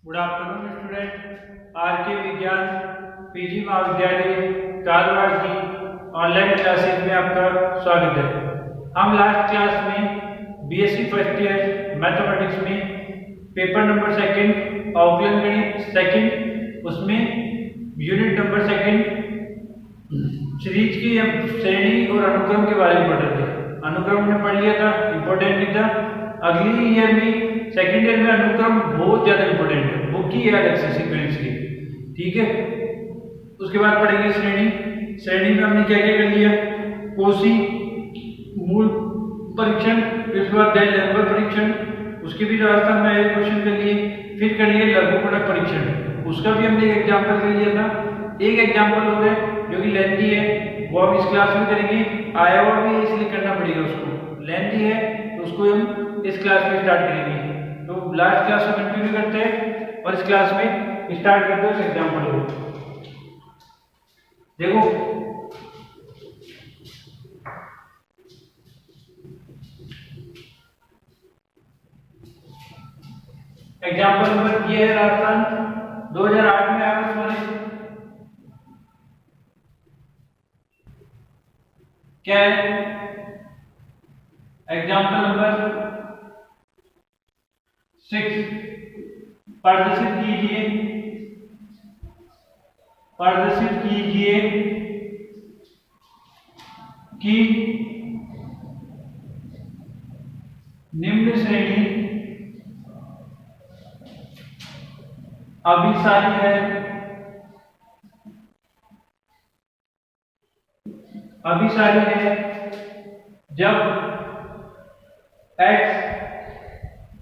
Good afternoon student. Are के विज्ञान PG महाविद्यालय धारवाड़ की ऑनलाइन क्लासेज में आपका स्वागत है। हम लास्ट क्लास में बीएससी फर्स्ट ईयर मैथमेटिक्स में पेपर नंबर सेकंड अवकलन गणित सेकंड उसमें यूनिट नंबर सेकंड सीरीज की श्रेणी और अनुक्रम के बारे में पढ़ रहे थे। अनुक्रम ने पढ़ लिया था, इम्पोर्टेंट नहीं था। अगली ईयर में सेकेंड ईयर में अनुक्रम बहुत ज्यादा इंपॉर्टेंट है, वो की है अलग से सीक्वेंस की, ठीक है। उसके बाद पढ़ेंगे श्रेणी। श्रेणी में हमने क्या क्या कर लिया, कोसी मूल परीक्षण, फिर उसके बाद लंबर परीक्षण, उसके भी राजस्थान में आए क्वेश्चन कर लिए, फिर कर लिए लघु गुणक परीक्षण, उसका भी हमने एक एग्जाम्पल कर लिया था। एक एग्जाम्पल हो गया जो कि लेंथी है, वो हम इस क्लास में करेंगे। आया हुआ भी इसलिए करना पड़ेगा, उसको लेंथी है तो उसको हम इस क्लास में स्टार्ट करेंगे। तो लास्ट क्लास में कंटिन्यू करते हैं और इस क्लास में स्टार्ट करते हैं उस एग्जाम्पल को। देखो एग्जाम्पल नंबर ये है राजस्थान 2008 में आया उसमें क्या है। एग्जाम्पल नंबर 6 प्रदर्शित कीजिए कि निम्न श्रेणी अभिसारी है जब x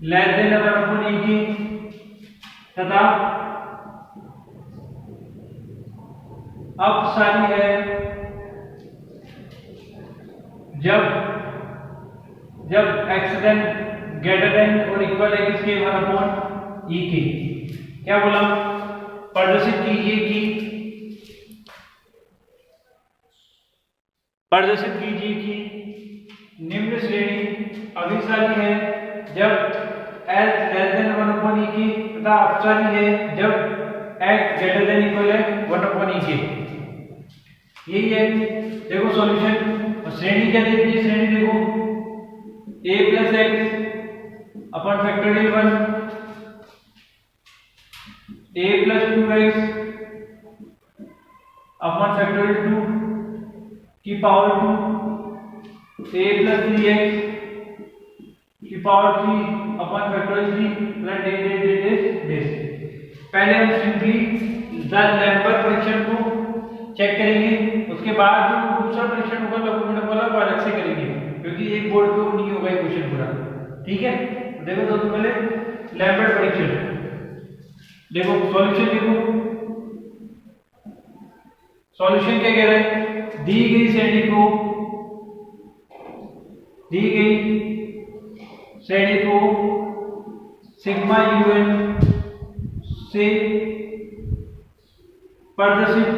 लेस देन और अपॉन e की तथा अपसारी है जब x देन ग्रेटर देन और इक्वल है किसके 1 अपॉन e की। क्या बोला, प्रदर्शित कीजिए कि निम्न श्रेणी अभिसारी है जब s less than 1 upon e की तथा अपसारी है जब x ग्रेटर देन इक्वल है 1 अपॉन e के। यही है। देखो सॉल्यूशन और श्रेणी क्या देती है, श्रेणी देखो a plus x upon factorial 1, a plus 2x upon factorial 2 की पावर 2, a प्लस 3x की पावर 3 अपॉन फैक्टोरियल 3 प्लस डेस। पहले हम सिंपली द लैम्बर्ट परीक्षण को चेक करेंगे, उसके बाद जो दूसरा परीक्षण होगा लघु गुणक वाला वो अलग से करेंगे, क्योंकि एक बोर्ड पे नहीं होगा ये क्वेश्चन पूरा, ठीक है। देखो दोस्तों पहले लैम्बर्ट परीक्षण, देखो सॉल्यूशन, देखो सॉल्यूशन क्या कह रहा है, दी गई श्रेणी को सिग्मा un से प्रदर्शित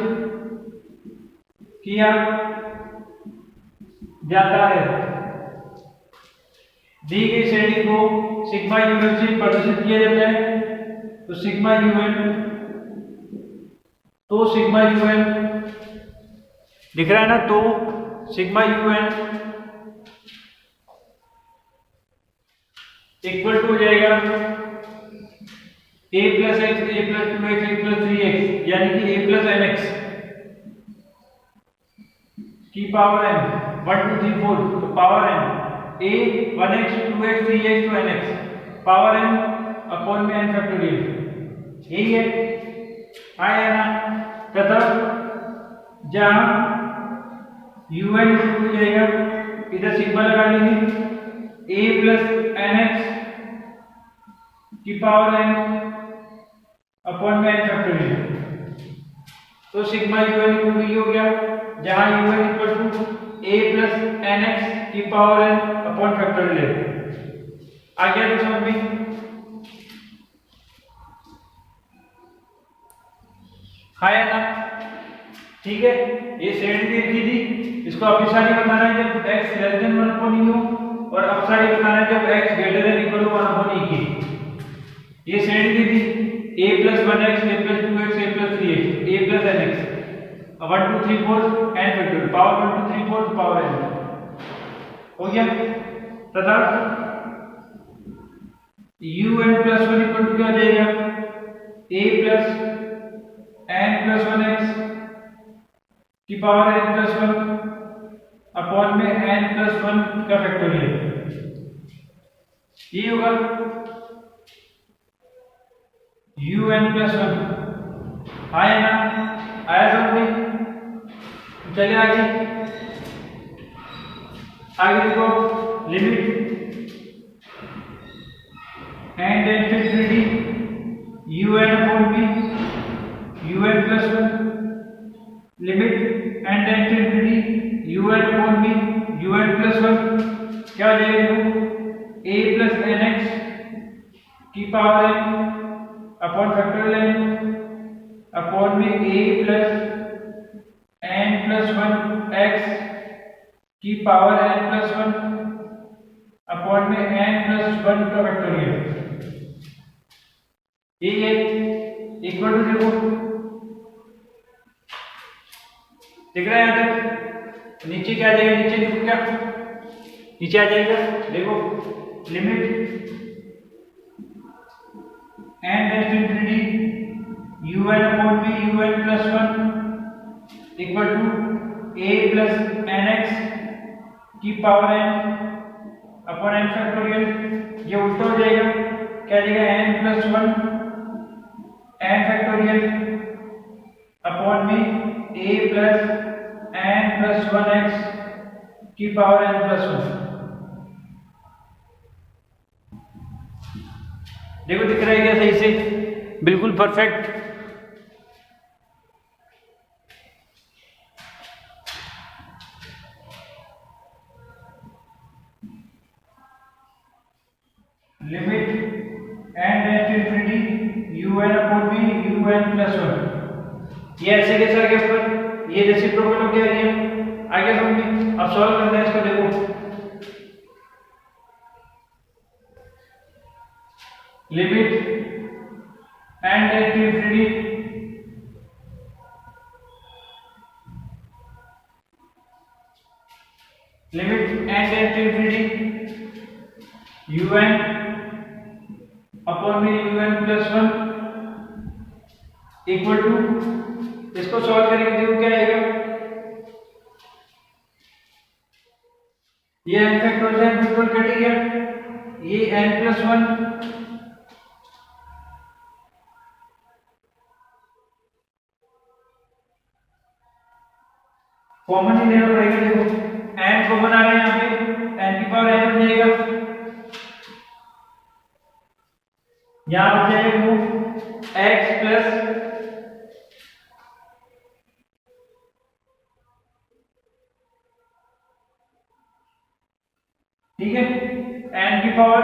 किया जाता है। दी गई श्रेणी को सिग्मा un से प्रदर्शित किया जाता है, तो सिग्मा un दिख रहा है ना, तो सिग्मा un इक्वल टू हो जाएगा a plus x, a plus 2x, a plus 3x, यानी कि a प्लस nx की पावर n 1 2 3 4, तो power n a 1x 2x 3x to nx power n upon में n फैक्टोरियल, यही है। आया ना, तथा जहां un हो जाएगा इधर सिग्मा लगा लेंगे a प्लस nx की पावर n अपॉन में n फैक्टोरियल, तो सिग्मा un भी हो गया, जहां un equal to a plus nx की पावर n अपॉन फैक्टोरियल है। आ गया तो समझ में, है ना, ठीक है। ये श्रेणी देखी थी, इसको अभिसारी बताना है जब x less than 1 upon e हो और अपसारी बताना है जब x greater than equal to 1 upon e की। ये श्रेणी दी थी a plus 1x, a plus 2x, a plus 3x, a plus nx, 1 2 3 4 n factorial, power 1 2 3 4 power n हो गया। तथा un plus 1 इक्वल टू क्या हो जाएगा, a plus n plus 1x की पावर n plus 1 अपॉन में n plus 1 का factorial, ये होगा un plus 1। आया ना, आया समझ। चलिए आगे, आगे देखो, limit and infinity un upon b un plus 1, limit and infinity un upon b un plus 1 क्या हो जाएगा देखो, a plus nx की power n upon factorial n upon में a plus n plus 1 x की पावर n प्लस 1 अपॉन में n plus 1 का factorial, ये इक्वल टू देखो दिख रहा है यहाँ तक। नीचे क्या आ जाएगा, नीचे देखो क्या नीचे आ जाएगा, देखो limit and infinity un upon b un plus 1 equal to a plus nx की power n upon n factorial, ये उल्टा हो जाएगा, क्या आ जाएगा n plus 1 n factorial upon में a plus n plus 1x की पावर n प्लस 1। देखो दिख रहा है क्या सही से, बिल्कुल perfect. Limit and infinity un upon b un plus 1, ये ऐसे कैसे आ गया ऊपर, ये रेसिप्रोकल हो गया, ये आगे समझिए। अब सॉल्व करना है इसको, देखो limit and infinity limit and infinity un upon में un प्लस 1 इक्वल टू, इसको सॉल्व करेंगे देखो क्या आएगा, ये n फैक्टोरियल कट गया, ये n प्लस 1 कॉमन ही लेना पड़ेगा, देखो n कॉमन आ रहा है यहाँ पे, n की पावर n हो जाएगा, यहाँ बच जाएगा वो x प्लस ठीक है, n की पावर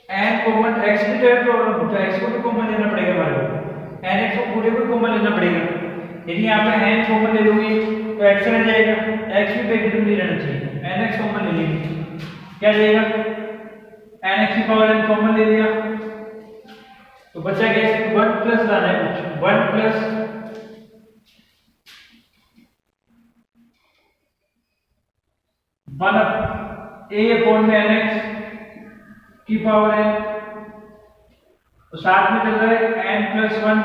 n कॉमन x की जगह प्रॉब्लम होता है, x को भी कॉमन लेना पड़ेगा हमारे को, nx को पूरे को कॉमन लेना पड़ेगा। यदि यहाँ पे n कॉमन ले लोगे तो x रह जाएगा, x भी ब्रैकेट में नहीं रहना चाहिए, nx कॉमन ले लेंगे, क्या जाएगा nx की पावर n कॉमन ले लिया तो बचा क्या, 1 प्लस लाना है कुछ, 1 प्लस a अपॉन में nx की पावर n, तो साथ में चल रहा है n प्लस 1,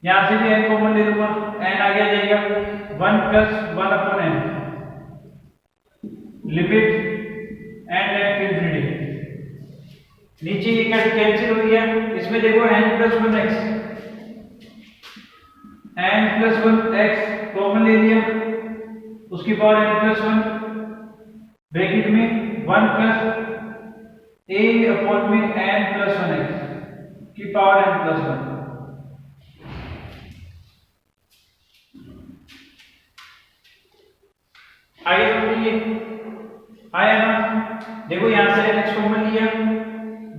यहां से भी n कॉमन ले लूंगा, n आ गया जाएगा 1 plus 1 upon n, limit and infinity, नीचे ये कैंसिल हो गया, इसमें देखो n plus 1x, n plus 1x common ले लिया, उसकी पावर n प्लस 1 ब्रैकेट में 1 प्लस a अपॉन में n प्लस 1x की पावर n प्लस 1। आगे समझिए, आया ना, देखो यहां से nx कॉमन लिया,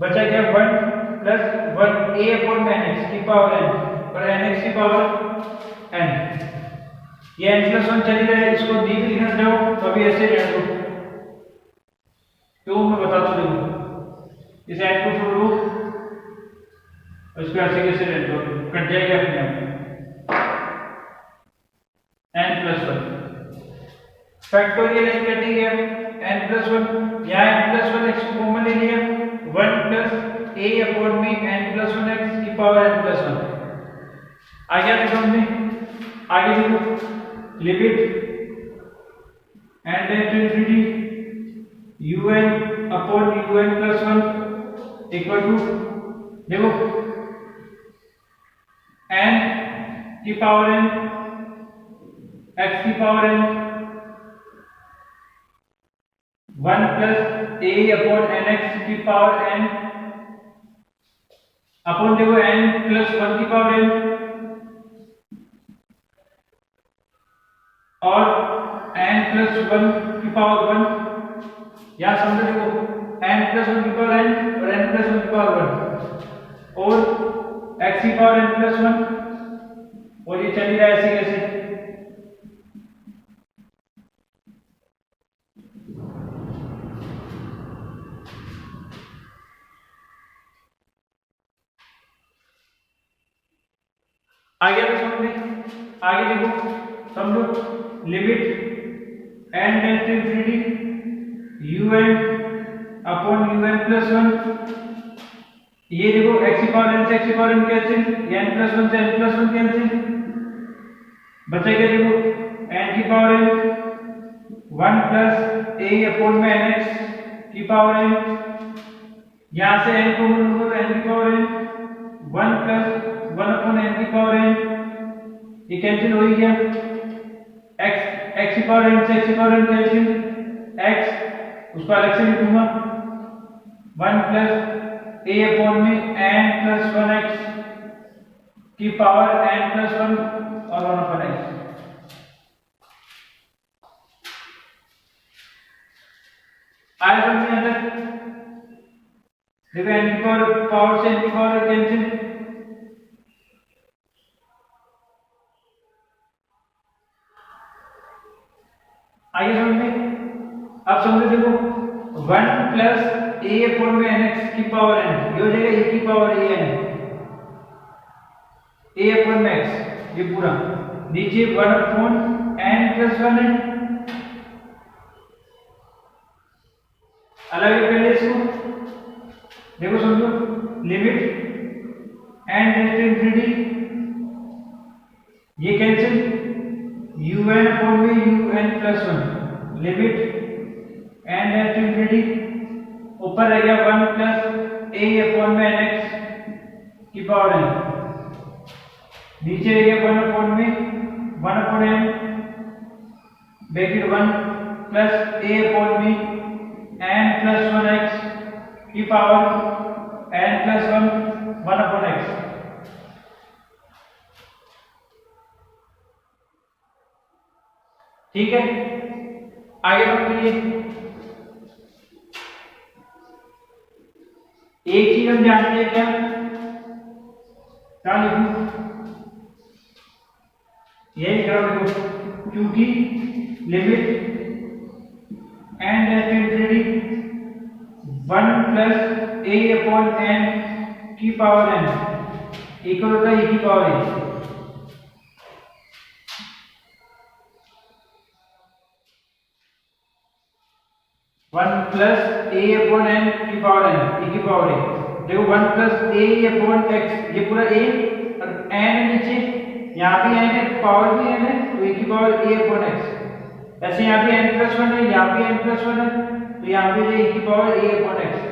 बचा क्या 1 प्लस 1 a अपॉन में nx की पावर n और nx की पावर n, ये n प्लस 1 चली रहा है, इसको दी लिखना चाहो तो अभी ऐसे रहने दो, क्यों मैं बताता हूं, देखो इस n को छोड़ दो, उसको ऐसे कैसे कट जाएगा अपने आप n+1 फैक्टोरियल कटिंग है n+1 यहाँ n+1 x को कॉमन ले लिया 1 + a अपॉन में n+1 x की पावर n+1 आगे समझ में आगे देखो limit and to infinity un upon un+1 equal to देखो n की पावर n x की power n 1 + a upon nx की पावर n अपॉन देखो n+1 की पावर n और n+1 की पावर 1 यहाँ समझो देखो n+1 की पावर n और n+1 की पावर 1 और x की पावर n+1 और ये चली रहा है ऐसे कैसे आगे तो समझे आगे देखो समझो limit n tends to infinity un upon un+1 ये देखो x की पावर n से x की पावर n कैंसिल n+1 से n+1 कैंसिल बचेगा देखो n की पावर n 1 + a अपॉन में nx की पावर n यहाँ से n को गुणा करो n की पावर n 1 + 1 अपॉन n की पावर n ये कैंसिल हो ही गया x की पावर n से x की पावर n कैंसिल x उसको अलग से लिखूंगा 1 + a अपॉन में n+1x की पावर n+1 और 1 अपॉन x आया समझ में अंदर देखो n की पावर से n की पावर कैंसिल आइए समझ में अब समझो देखो 1 + a अपॉन में nx की पावर n ये हो जाएगा e की पावर an a अपॉन में x ये पूरा नीचे 1 अपॉन n+1 है अलग कर ले इसको देखो समझो limit n tends to infinity ये कैंसिल un अपॉन में un+1 limit n tends to infinity ऊपर रह गया 1 + a अपॉन में nx की पावर n नीचे रह गया 1 अपॉन में 1 upon n bracket 1 + a upon में n+1x की पावर n+1 1 अपॉन x ठीक है आगे बढ़िए एक चीज हम जानते हैं क्या लिखूं यही करो देखो क्योंकि limit n tends to infinity 1 + a upon n की पावर n इक्वल होता है e की power n 1 + a upon n की पावर n e की पावर a देखो 1 + a अपॉन x ये पूरा a और n नीचे यहाँ भी n है पावर भी n है तो e की पावर a अपॉन x ऐसे यहाँ भी n+1 है यहाँ भी n+1 है तो यहाँ भी e की पावर a अपॉन x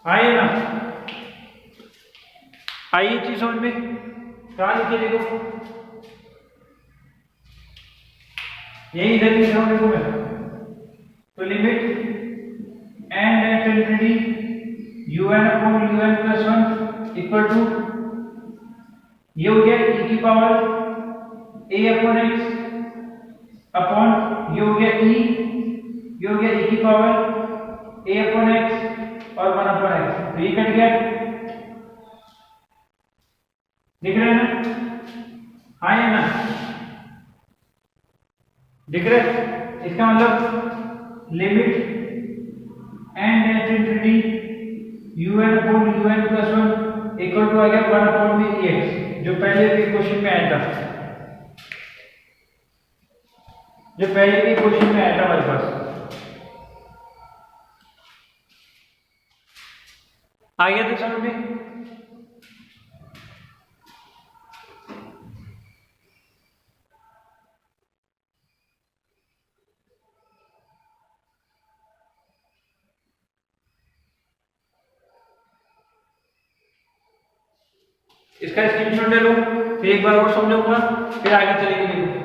आइए ना आइए चीज समझ में क्या लिखे देखो यही इधर लिख रहा हूं देखो मैं तो limit n tends to infinity un upon un+1 equal to ये हो गया e की power a upon x upon ये हो गया ये हो गया e की पावर a अपॉन x और 1 अपॉन x तो ये कट गया दिख रहा है ना हाँ या ना दिख रहा है इसका मतलब limit n tends to infinity un upon un plus 1 equal to आ गया 1 अपॉन में ex, जो पहले भी क्वेश्चन में आया था, हमारे पास आ गया था समझ में। इसका स्क्रीनशॉट ले लो, फिर एक बार और समझाऊंगा, फिर आगे चलेंगे। देखो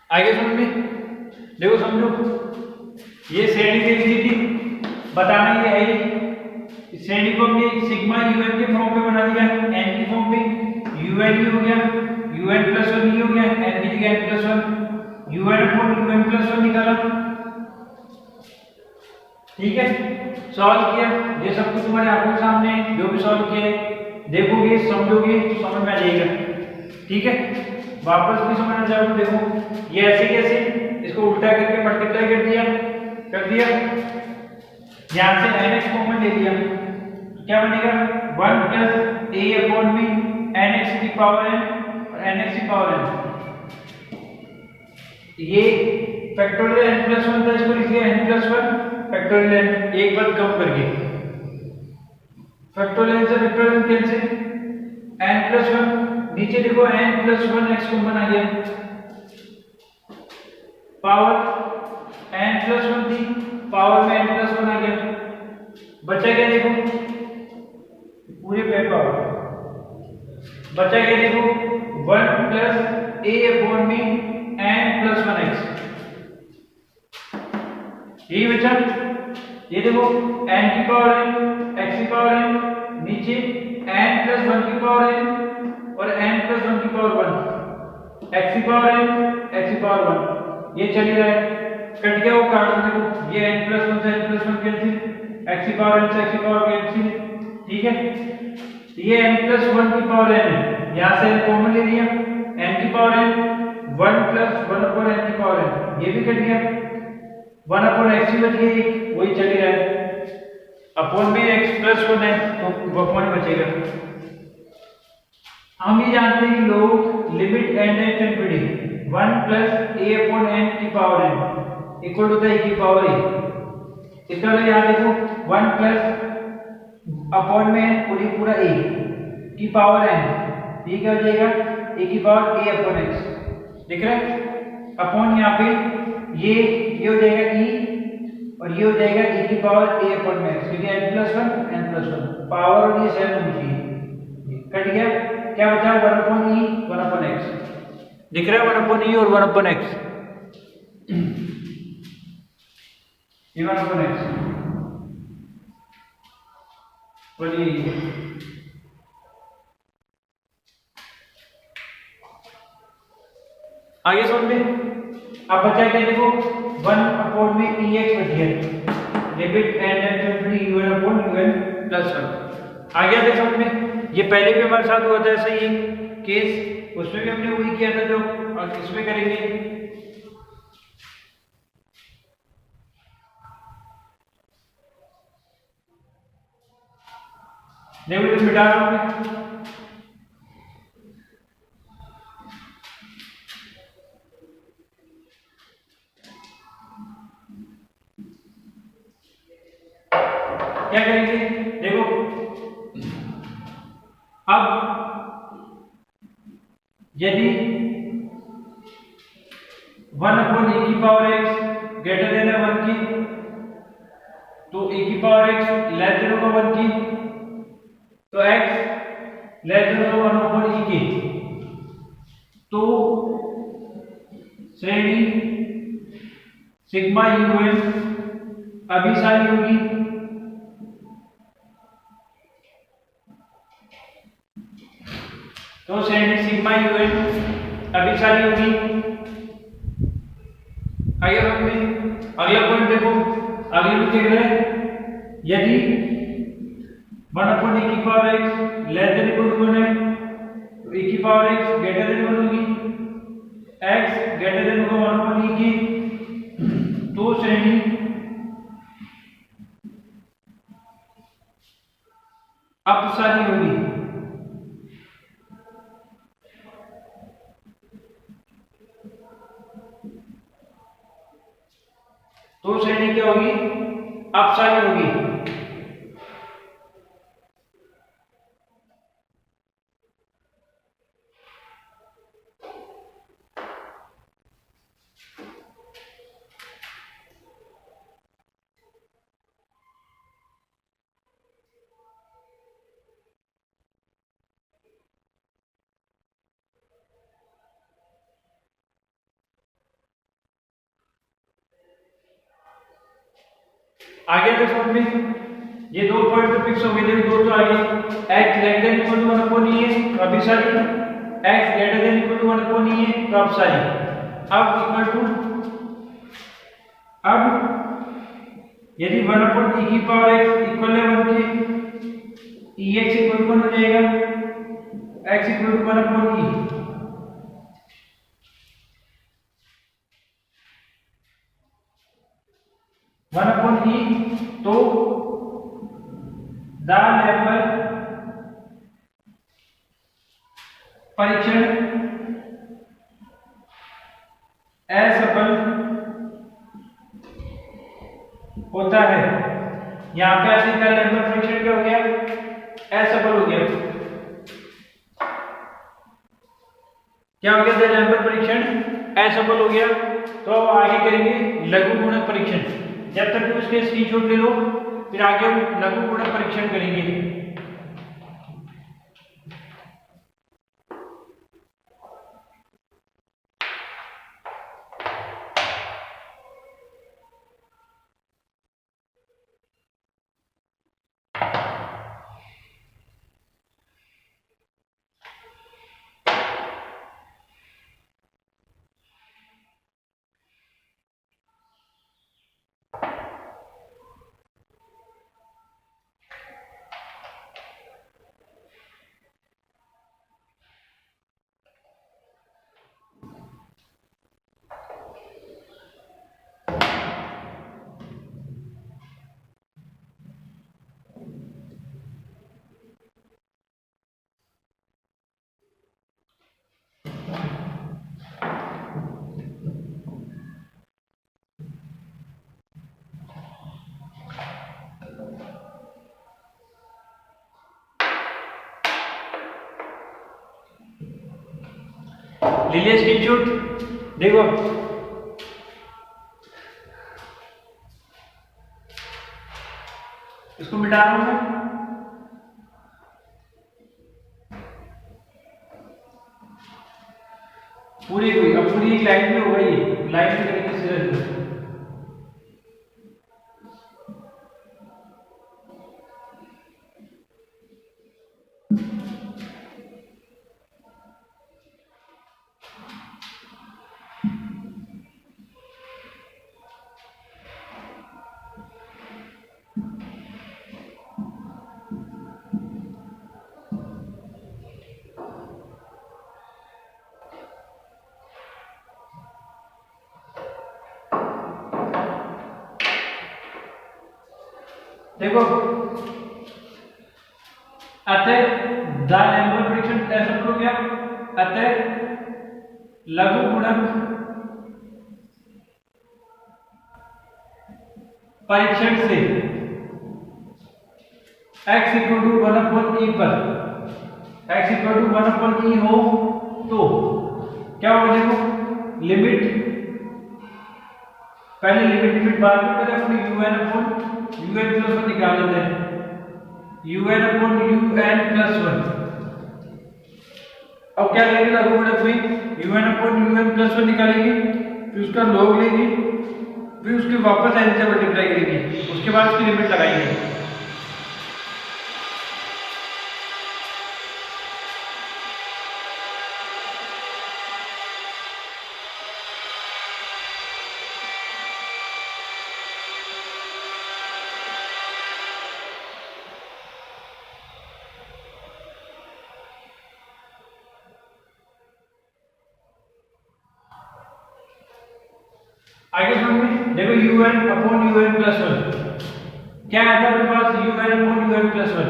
आगे समझ में, देखो समझो, ये श्रेणी दे दी थी, बताना ये है, इस श्रेणी को हमने सिग्मा यूएन के फॉर्म में बना दिया, एन की फॉर्म में, यूएन ही हो गया, यूएन प्लस 1 ही हो गया, एन की जगह n plus 1, u n upon u n plus 1 निकाला, ठीक है। सॉल्व किया, ये सब कुछ तुम्हारे आंखों के सामने, जो भी सॉल्व किया देखोगे, समझोगे, समझ में आ जाएगा, ठीक है। वापस भी समझना चाहो तो देखो, ये ऐसे कैसे, इसको उल्टा करके मल्टीप्लाई कर दिया, यहां से nx कॉमन ले लिया, तो क्या बनेगा 1 plus a upon b nx की पावर n और nx की पावर n, ये फैक्टोरियल n प्लस 1 था, इसको लिख लिया n प्लस 1 फैक्टोरियल n, एक बार कम करके फैक्टोरियल से फैक्टोरियल कैंसिल, n प्लस 1 नीचे देखो n प्लस 1 x कॉमन आ गया, पावर n प्लस 1 थी, पावर में n प्लस 1 आ गया, बचा क्या देखो, पूरे पे पावर बचा क्या देखो 1 प्लस a अपॉन में n प्लस 1 x, यही बचा। ये देखो n की पावर n, x की पावर n, नीचे n प्लस 1 की पावर n और n प्लस 1 की पावर 1, x की पावर n, x की पावर 1, ये चली रहा है, कट गया वो काट दो, देखो ये n प्लस 1 से n प्लस 1 कैंसिल, x की पावर n से x की पावर कैंसिल, ठीक है। ये n प्लस 1 की पावर n है, यहाँ से n कॉमन ले लिया, n की power n 1 plus 1 upon n की पावर n, ये भी कट गया, 1 अपॉन x ही बच गया, वही चली रहा है, अपॉन में x प्लस 1 है तो अपॉन बचेगा। हम ये जानते हैं कि लोग लिमिट n है infinity 1 plus a upon n की पावर n इक्वल होता है e की पावर a, इसका मतलब यहाँ देखो 1 प्लस अपॉन में पूरा a की पावर n, ये क्या हो जाएगा a की पावर a अपॉन x, दिख रहा है, अपॉन यहाँ पे ये हो जाएगा e और ये हो जाएगा e की पावर a अपॉन x, क्योंकि n प्लस 1 पावर और ये सेम होनी चाहिए, कट गया, क्या बचा 1 अपॉन e 1 अपॉन x, दिख रहा है 1 अपॉन e और 1 अपॉन x, ये 1 अपॉन x बोलिए। आगे समझ में, अब बचा क्या देखो 1 अपॉन में ex बच गया, limit n infinity un upon un plus 1 आ गया, देख समझ में। ये पहले भी हमारे साथ हुआ था ऐसा ही केस, उसमें भी हमने वही किया था जो और इसमें करेंगे। देखो तो मिटा रहा हूं मैं, क्या करेंगे देखो, अब यदि 1 अपॉन ए की पावर x ग्रेटर देन 1 की, तो ए की पावर x लेस देन होगा 1 की, तो x लेस देन होगा 1 अपॉन e की, तो श्रेणी सिग्मा un अभिसारी होगी, तो श्रेणी सिग्मा यूएन अभिसारी होगी। आगे बढ़ते हैं, अगला पॉइंट देखो, अगले में देख रहे हैं यदि 1 की power x less than equal to 1 है तो e की पावर x ग्रेटर देन 1 होगी, x ग्रेटर देन 1 की तो श्रेणी अपसारी होगी। तो श्रेणी क्या होगी? अपसारी होगी। आगे देखो अपने ये 2 पॉइंट तो फिक्स हो गए थे, 2 तो आगे x less than equal to 1 upon e है तो अभिसारी, x greater than equal to 1 upon e है तो अपसारी। अब इक्वल टू, अब यदि 1 अपॉन e की पावर x इक्वल है 1 के, e x इक्वल टू 1 हो जाएगा, x equal to 1 upon e, तो द लैम्बर्ट परीक्षण असफल होता है। यहां पे ऐसे का लैम्बर्ट परीक्षण क्या हो गया? असफल हो गया। क्या हो गया? लैम्बर्ट परीक्षण असफल हो गया। तो आगे करेंगे लघु गुणक परीक्षण। जब तक उसके स्क्रीनशॉट ले लो, फिर आगे लघु गुणक परीक्षण करेंगे। लीजिए स्क्रीनशॉट देखो, इसको मिटा रहा हूं मैं। पूरी हुई, अब पूरी एक लाइन में हो गई, लाइन में करेंगे सीधा। देखो अतः द लैम्बर्ट परीक्षण ऐसा हो गया। अतः लघु गुणक परीक्षण से x equal to 1 upon e पर x equal to 1 upon e हो तो क्या होगा? देखो लिमिट, पहले लिमिट बाद में पहले अपनी un अपॉन un प्लस 1 निकाल लेते हैं। un अपॉन un प्लस 1, अब क्या लेंगे लघु गुणक में? un अपॉन un प्लस 1 निकालेंगे, फिर उसका लॉग लेंगे, फिर उसके वापस n से मल्टीप्लाई करेंगे, उसके बाद उसकी लिमिट लगाएंगे। आगे समझिए, देखो un अपॉन un प्लस 1 क्या आया था अपने पास, un अपॉन un प्लस 1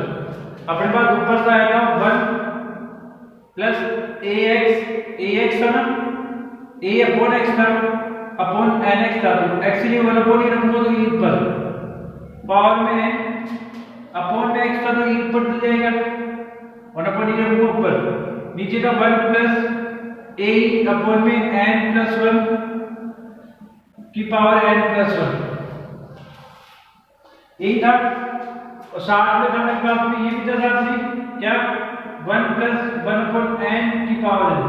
अपने पास ऊपर से आया था 1 प्लस ax था ना, a अपॉन x था अपॉन nx था, एक्चुअली 1 अपॉन ही रखूंगा तो e ऊपर पावर में अपॉन में x था तो e ऊपर चल जाएगा, 1 अपॉन ही रखूंगा ऊपर, नीचे था 1 प्लस a अपॉन में n प्लस 1 की पावर n प्लस 1, यही था। और साथ में था मेरे पास में ये भी था साथ में क्या, 1 प्लस 1 अपॉन n की पावर n,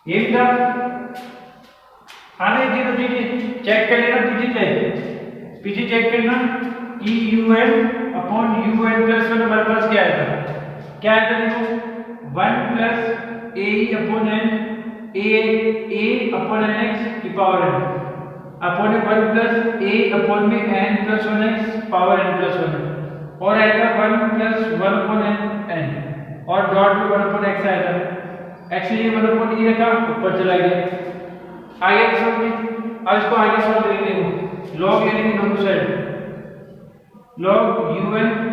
ये भी था। आने जी तो चीजें चेक कर लेना, पीछे चेक करना कि un अपॉन un प्लस 1 हमारे पास क्या आया था देखो 1 plus a upon n a upon nx की power n upon 1 plus a upon में n plus 1x power n plus 1 और आएगा 1 प्लस 1 अपॉन n और डॉट में 1 अपॉन x आएगा, एक्चुअली 1 अपॉन e रखा ऊपर चला गया। आगे समझिए, अब इसको आगे सॉल्व करेंगे, लॉग ले लेंगे दोनों साइड, लॉग un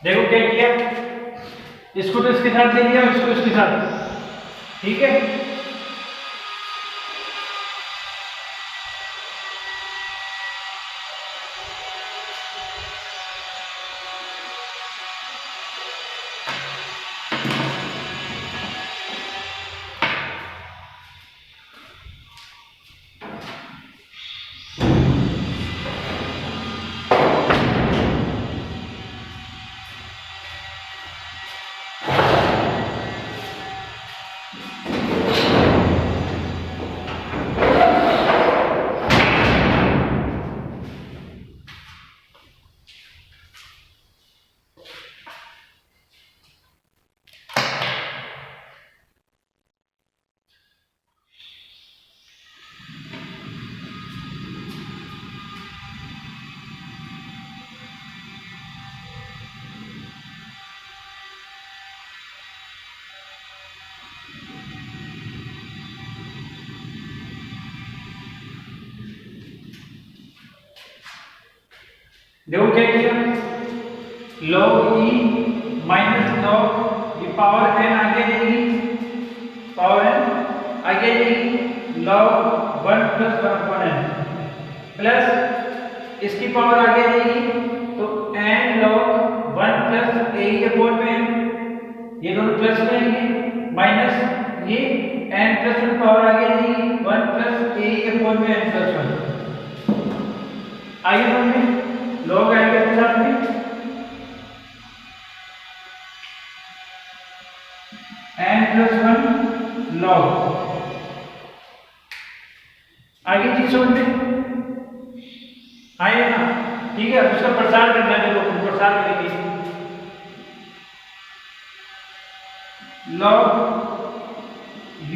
देखो क्या किया, इसको तो इसके साथ दे दिया, इसको इसके साथ, ठीक है। देखो क्या किया, log e माइनस log ये पावर n आगे जाएगी, पावर n आगे जाएगी log 1 plus 1 upon n plus इसकी पावर आगे जाएगी तो n log 1 plus a upon में n, ये दोनों प्लस में आएंगे, माइनस ये n प्लस 1 पावर आगे जाएगी 1 प्लस a अपॉन में n प्लस 1, आगे समझे लॉग आएगा इसके साथ में n प्लस 1 लॉग, आगे चीज समझ आए ना, ठीक है। उसका प्रसार करना है, देखो प्रसार करेंगे लॉग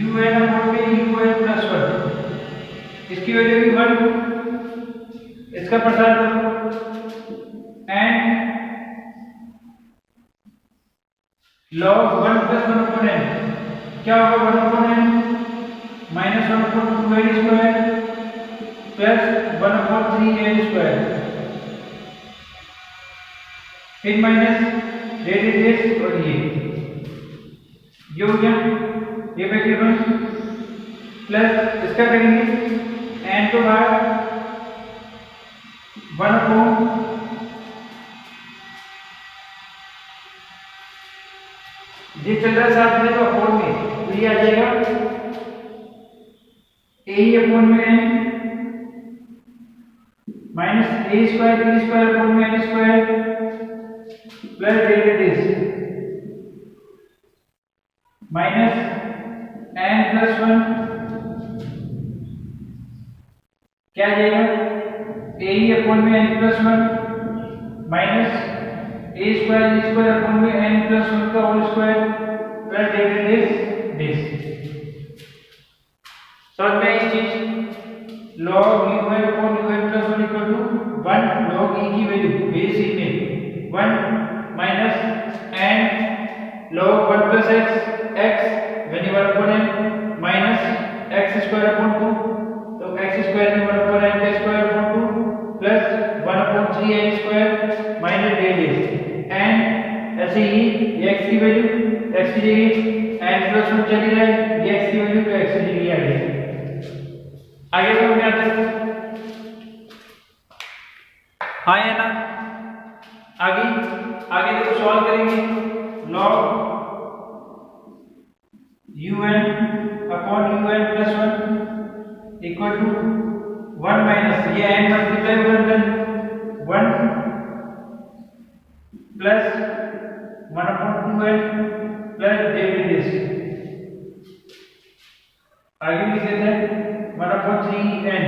un अपॉन में un प्लस 1, इसकी वैल्यू भी 1, इसका प्रसार करो and log 1 plus 1 upon n क्या होगा, 1 upon n minus 1 upon 2n square plus 1/3n², फिर माइनस डेरिवेटिव और ये हो गया, ये वेरिएबल प्लस इसका करेंगे n तो बाहर 1 ये चल रहा है साथ में तो अपॉन में, तो ये आ जाएगा a अपॉन में n माइनस a² अपॉन में n² plus derivative minus n+1 क्या आ जाएगा a अपॉन में n+1 माइनस a² अपॉन में n+1 का whole square plus derivative this. समझ में ये चीज log un upon un+1 equal to 1 log e की वैल्यू बेस e में 1 minus n log 1 plus x when you 1 upon n minus x² upon 2, तो x² में 1 upon n का square upon 2 plus 1/3n² minus derivative n ऐसे ही ये x की value x की जगह n+1 चली जाए, ये x की वैल्यू तो x की जगह आ गई। आगे तो क्या आता है, हाँ या ना, आगे देखो सॉल्व करेंगे log un upon un+1 equal to 1 minus ये n मल्टीप्लाई होगा 1 प्लस 1/2n प्लस डेरिवेटिव, आगे लिख देते हैं 1/3n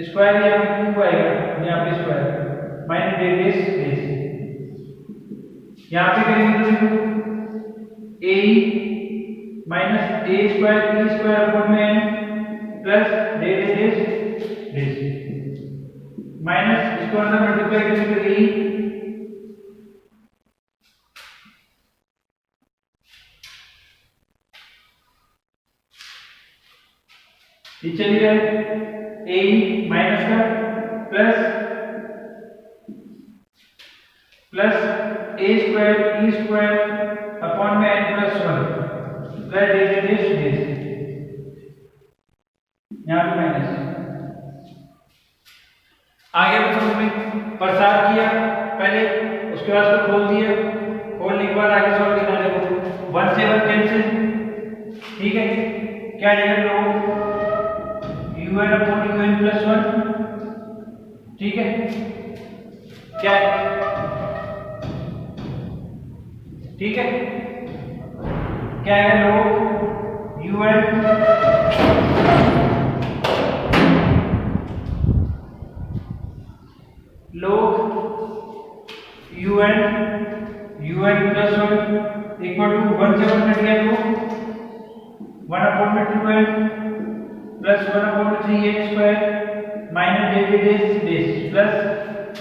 स्क्वायर, यहाँ पे 2 आएगा, यहाँ पे स्क्वायर माइनस डेरिवेटिव, यहाँ पे करेंगे तो a माइनस a² अपॉन में n प्लस डेरिवेटिव माइनस इसको अंदर मल्टीप्लाई करेंगे तो ये चलिए जाए a माइनस का प्लस a² अपॉन में n+1 प्लस डेरिवेटिव यहाँ पे माइनस, आगे में प्रसार किया पहले, उसके बाद उसको खोल दिया, खोलने के बाद आगे सॉल्व करना, देखो 1 से 1 कैंसिल, ठीक है, क्या जाएगा लोग un अपॉन un+1, ठीक है, क्या है, ठीक है, क्या है लोग un log un+1 equal to 1 से 1 कट गया तो 1/2n plus 1/3n² minus derivative this plus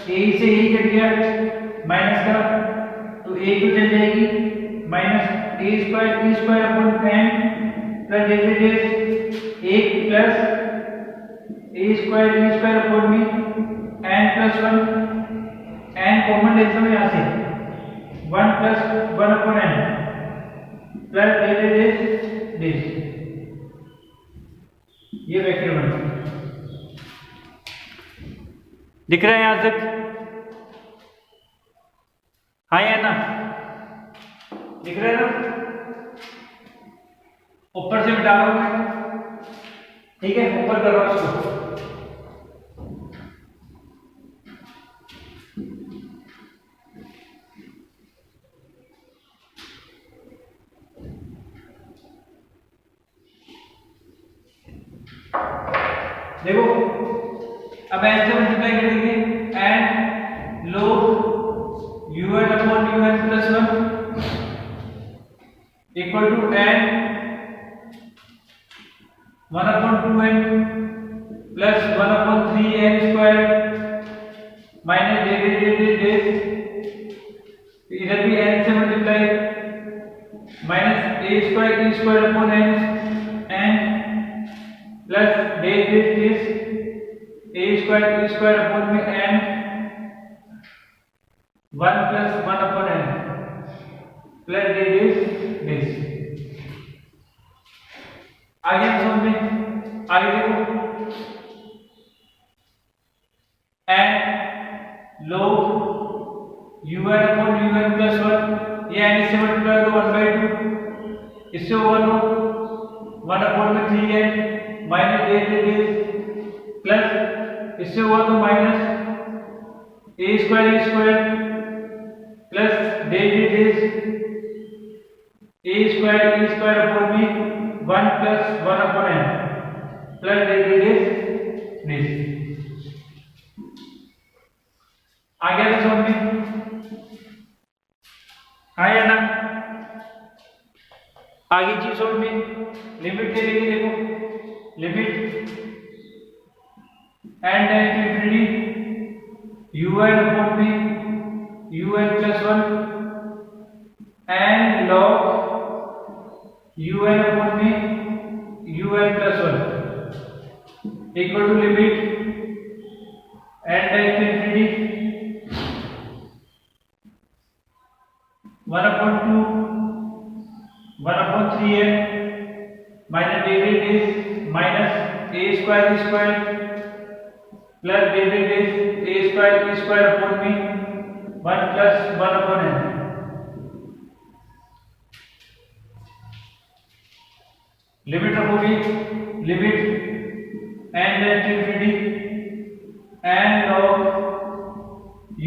a से a कट गया माइनस का, तो a को चल जाएगी minus a² upon n plus derivative 1 plus a² upon में n+1 n कॉमन लेते हैं यहाँ से 1 plus 1/n plus derivative this, ये वेक्टर बन दिख रहा है यहाँ तक, हाँ या ना, दिख रहा है ना, ऊपर से मिटा रहा हूं मैं, ठीक है, ऊपर कर रहा हूं इसको, देखो अब ऐसे मल्टीप्लाई करेंगे and log un upon un+1 equal to n 1/2n plus 1/3n² minus derivative इधर भी n से multiply minus a² upon n plus derivative square upon में n 1 plus 1 upon n plus this आगे हम समझ में आगे देखो n log un upon un plus 1 ये n से मल्टीप्लाई तो 1/2 इससे होगा तो 1 अपॉन में 3n माइनस दिस प्लस इससे हुआ तो minus a square plus this a square upon में 1 plus 1 upon n plus this आ गया तो समझ में आया ना। आगे चीज समझ में लिमिट ले लेंगे देखो limit and infinity un upon में un plus 1 and log un upon में un plus 1 equal to limit and infinity 1 upon 2 1 upon 3n minus this minus a square plus this a square upon में 1 plus 1 upon n limit रखोगे limit and infinity and log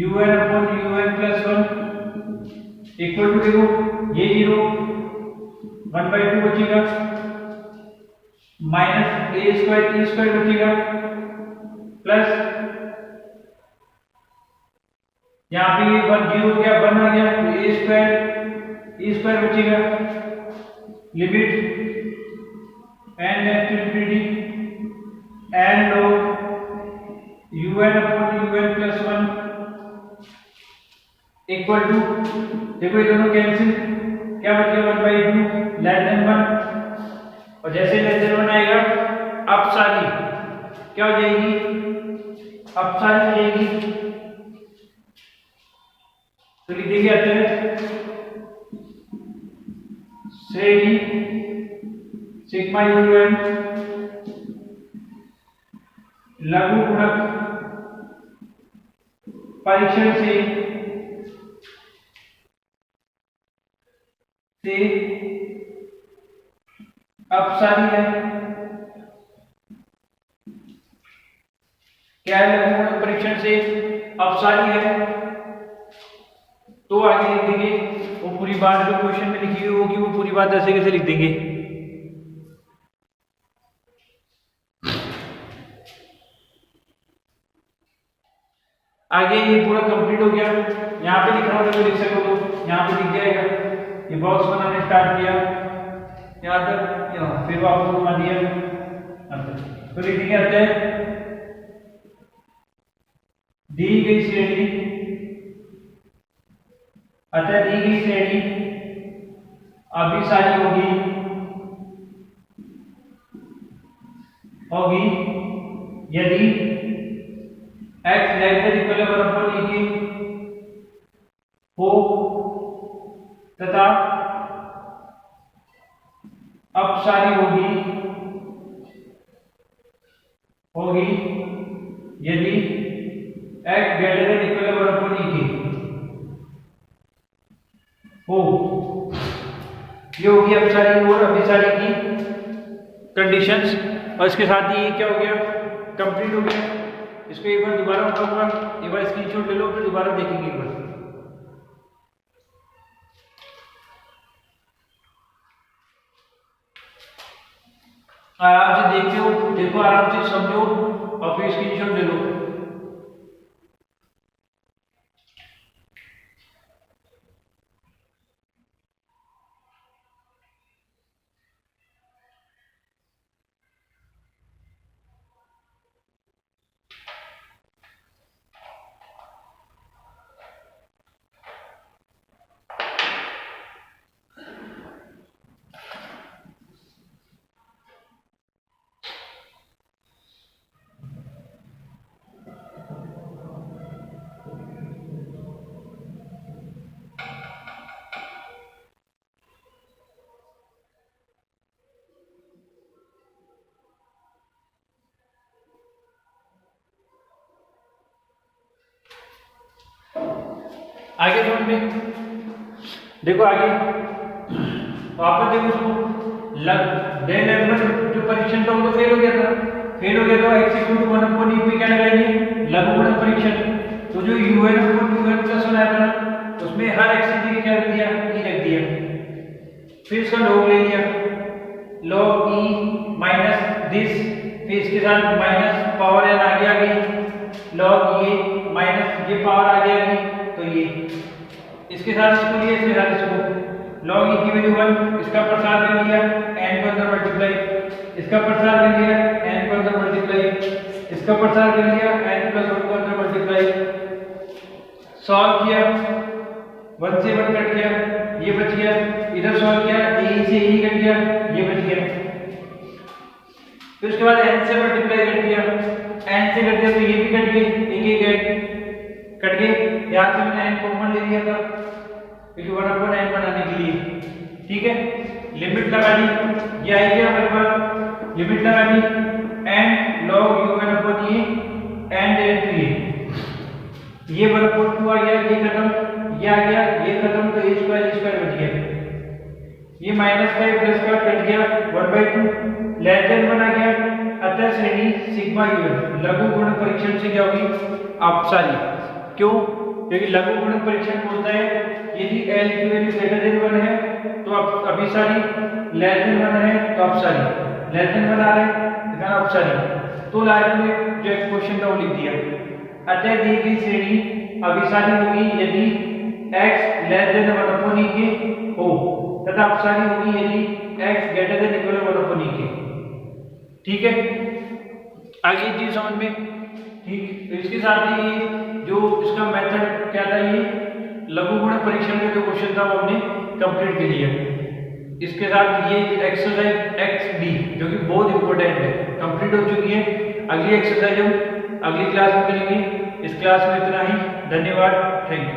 un upon un plus 1 equal to देखो ये 0 1/2 बचेगा minus a square बचेगा plus यहाँ पे 1 0 हो गया 1 आ गया तो ए स्क्वायर बचेगा limit and infinity and log un upon un plus 1 equal to देखो ये दोनों कैंसिल क्या बचेगा 1/2 लेस देन 1 और जैसे लेस देन 1 आएगा अपसारी क्या हो जाएगी अपसारी हो जाएगी तो लिख देंगे आते हैं श्रेणी सिग्मा un लघु गुणक परीक्षण से अपसारी है क्या है लघु गुणक परीक्षण से अपसारी है तो आगे लिख देंगे वो पूरी बात जो क्वेश्चन में लिखी हुई होगी वो पूरी बात ऐसे कैसे लिख देंगे आगे ये पूरा कंप्लीट हो गया यहाँ पे लिख रहा हूँ तो लिख सको तो यहाँ पे लिख जाएगा ये बॉक्स बनाने स्टार्ट किया यहाँ तक फिर वापस घुमा दिया तो लिख देंगे आते हैं दी गई श्रेणी अतः दी गई श्रेणी अभिसारी होगी यदि x ≤ हो तथा अपसारी होगी यदि x ≥ हो। ये होगी अपसारी और अभिसारी की कंडीशंस और इसके साथ ही ये क्या हो गया कंप्लीट हो गया। इसको एक बार दोबारा उठाऊंगा एक बार स्क्रीनशॉट ले लो फिर दोबारा देखेंगे एक बार। आराम से देखते हो देखो आराम से समझो और फिर स्क्रीनशॉट ले लो। आगे समझ में देखो, आगे वापस देखो उसको डेल एफ जो परीक्षण था वो तो फेल हो गया था, x इक्वल टू 1/e पे क्या लगाएंगे, लघुगणक परीक्षण। तो जो un प्लस 1 आया था उसमें हर x की जगह क्या रख दिया, e रख दिया। फिर इसका log ले लिया, log e माइनस दिस, फिर इसके साथ माइनस पावर n आगे आ गई, log ये माइनस ये पावर आगे आ गई, तो ये इसके साथ इसको लिए, इसके साथ इसको log e की वैल्यू 1, इसका प्रसार कर लिया n को अंदर मल्टीप्लाई, इसका प्रसार कर लिया n को अंदर मल्टीप्लाई, इसका प्रसार कर लिया n प्लस 1 को अंदर मल्टीप्लाई, सॉल्व किया 1 से 1 कट गया, ये बच गया, इधर सॉल्व किया a से e कट गया, ये बच गया। फिर उसके बाद n से मल्टीप्लाई कर दिया, n से कट दिया तो ये भी कट गए, एक कट गए। यहाँ से मैंने n कॉमन ले लिया था क्योंकि 1/n बनाने के लिए, ठीक है। लिमिट लगा दी, ये आई गया हमारे पास, लिमिट लगा दी n log un/e and ये 1/2 आ गया, ये खत्म, ये आ गया, ये खत्म, तो a स्क्वायर बच गया। ये -5 प्लस का कट गया 1/2 लेस देन 1 आ गया। अतः श्रेणी सिग्मा un लघुगणक परीक्षण से क्या होगी, अपसारी। क्यों? क्योंकि लघुगणक परीक्षण बोलता है यदि l की वैल्यू ग्रेटर देन 1 है तो अभिसारी, लेस देन 1 है तो अपसारी, लेस देन 1 आ रहा है तो अपसारी। तो लास्ट में जो क्वेश्चन था वो लिख दिया, अतः दी गई श्रेणी अभिसारी होगी यदि x लेस देन 1/e के हो तथा अपसारी होगी यदि x greater than equal 1/e के। ठीक है, आगे चीज समझ में, ठीक। तो इसके साथ ही जो इसका मेथड क्या था, ये लघुगणक परीक्षण का जो क्वेश्चन था वो हमने कंप्लीट कर लिया। इसके साथ ये एक्सरसाइज XD जो कि बहुत इंपॉर्टेंट है कंप्लीट हो चुकी है। अगली एक्सरसाइज हम अगली क्लास में करेंगे। इस क्लास में इतना ही, धन्यवाद, थैंक यू।